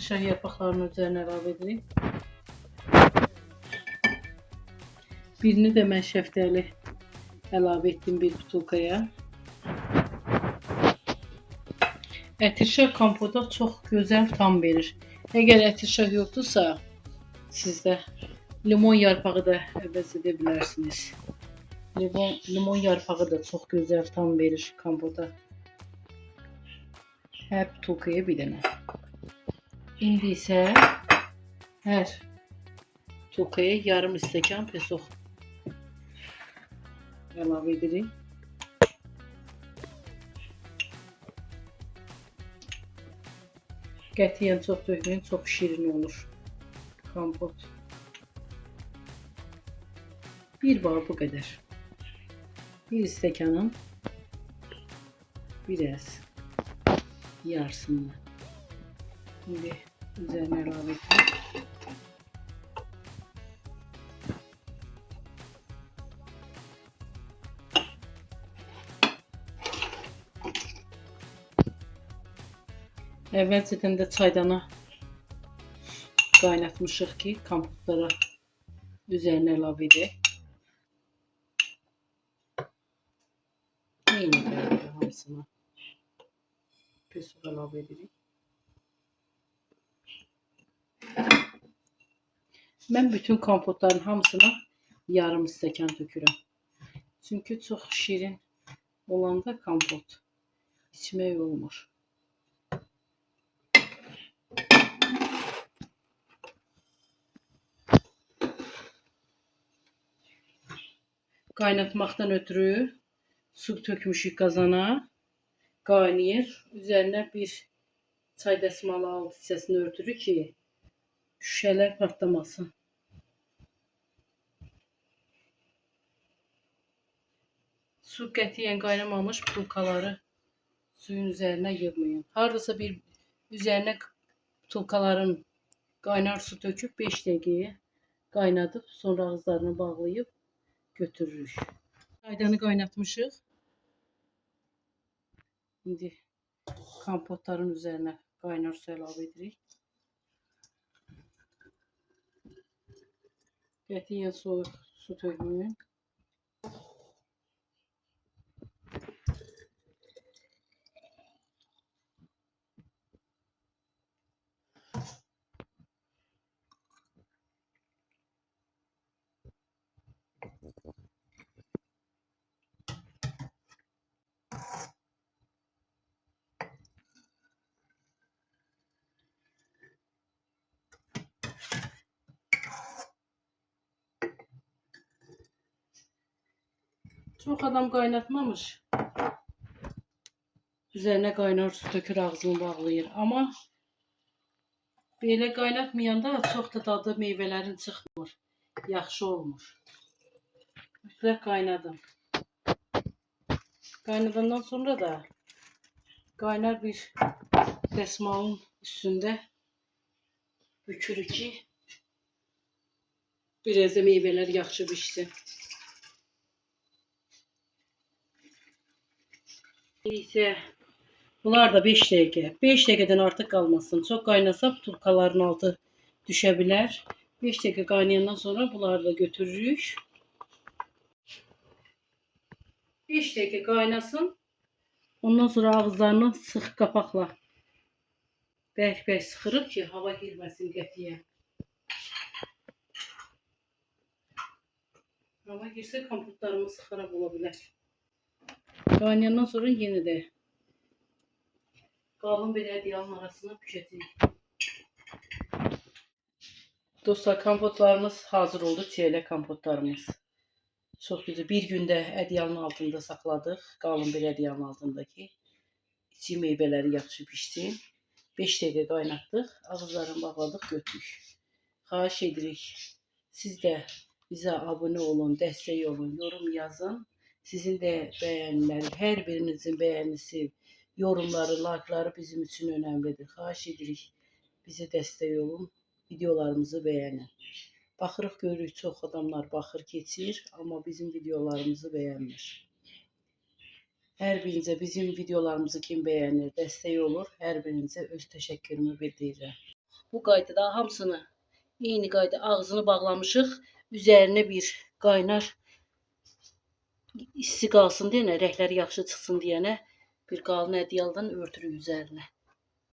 şah yarpaqlarının üzerine əlavə edirəm. Birini də mən şəftəli əlavə etdim bir butulkaya. Ətirşah kompota çox gözəl tam verir. Əgər ətirşah yoxdursa, sizdə limon yarpağı da əvəz edə bilərsiniz. Limon yarpağı da çox gözəl tam verir kompota. Hər butulkaya bir dənə. İndi isə hər butulkaya yarım stəkan pesoq əlavə edirik. Qətiyyən çox dökməyin, çox şirin olur kompot. Bir bağı bu qədər. Bir stəkanın biraz yarısını şimdi üzerine əlavə etdim. Əvvəlcədən də çaydana qaynatmışıq ki, kompotlara üzerine əlavə edək. Eyni qaydada hamısına pesoq əlavə edirik. Mən bütün kompotların hamısına yarım stəkan tökürəm. Çünki çox şirin olanda kompot içmək olmur. Qaynatmaqdan ötürü su tökmüşük qazana. Qaynayır. Üzerine bir çay dəsmalı alt hissəsini örtürük ki, şüşələr partlamasın. Su qətiyyən qaynamamış butulkaları suyun üzerine yığmayın. Hardasa bir üzerine butulkaların qaynar su töküp 5 dəqiqəyə qaynadıb, sonra ağızlarını bağlayıb götürürük. Çaydanı qaynatmışıq. İndi kompotların üzerine qaynar su əlavə edirik. Qətiyyən soğuk su tökməyin. Çok adam kaynatmamış. Üzerine kaynar su tökür, ağzını bağlayır. Ama böyle kaynatmayanda çok da dadı meyvelerin çıxmır. Yaxşı olmur. Mütləq kaynadım. Kaynadandan sonra da kaynar bir dəsmalın üstünde bükürük ki, biraz da meyveler yaxşı pişsin. İşte bunlar da 5 dəqiqə. 5 dəqiqədən artıq qalmasın. Çox qaynasa butulkaların altı düşə bilər. 5 dəqiqə qaynayandan sonra bunları da götürürük. 5 dəqiqə qaynasın. Ondan sonra ağızlarını sıx qapaqla bərk-bərk sıxırıq ki, hava girməsin qətiyə. Hava girsə kompotlarımız xarab ola bilər. Qaynayandan sonra yenə də qalın bir ədyalın arasına bükəcəyik. Dostlar, kompotlarımız hazır oldu. Çiyələk kompotlarımız. Çox güzel. Bir gündə ədyalın altında saxladıq. Qalın bir ədyalın altında ki, içi meyvələri yaxşı pişsin. 5 dəqiqə qaynatdıq. Ağızlarını bağladıq, götürük. Xahiş edirik. Siz də bizə abunə olun, dəstək olun, yorum yazın. Sizin də bəyəniləri, hər birinizin bəyənisi, yorumları, like'ları bizim üçün önəmlidir. Xahiş edirik. Bizə dəstək olun. Videolarımızı bəyənin. Baxırıq, görürük, çox adamlar baxır, keçir, amma bizim videolarımızı bəyənmir. Hər birinizə bizim videolarımızı kim bəyənir, dəstək olur, hər birinizə öz təşəkkürümü bildirirəm. Bu qaydada hamısını eyni qayda ağzını bağlamışıq. Üzərinə bir qaynar isti qalsın deyənə, rəhləri yaxşı çıxsın deyənə bir qalın ədyaldan örtürük üzərinə.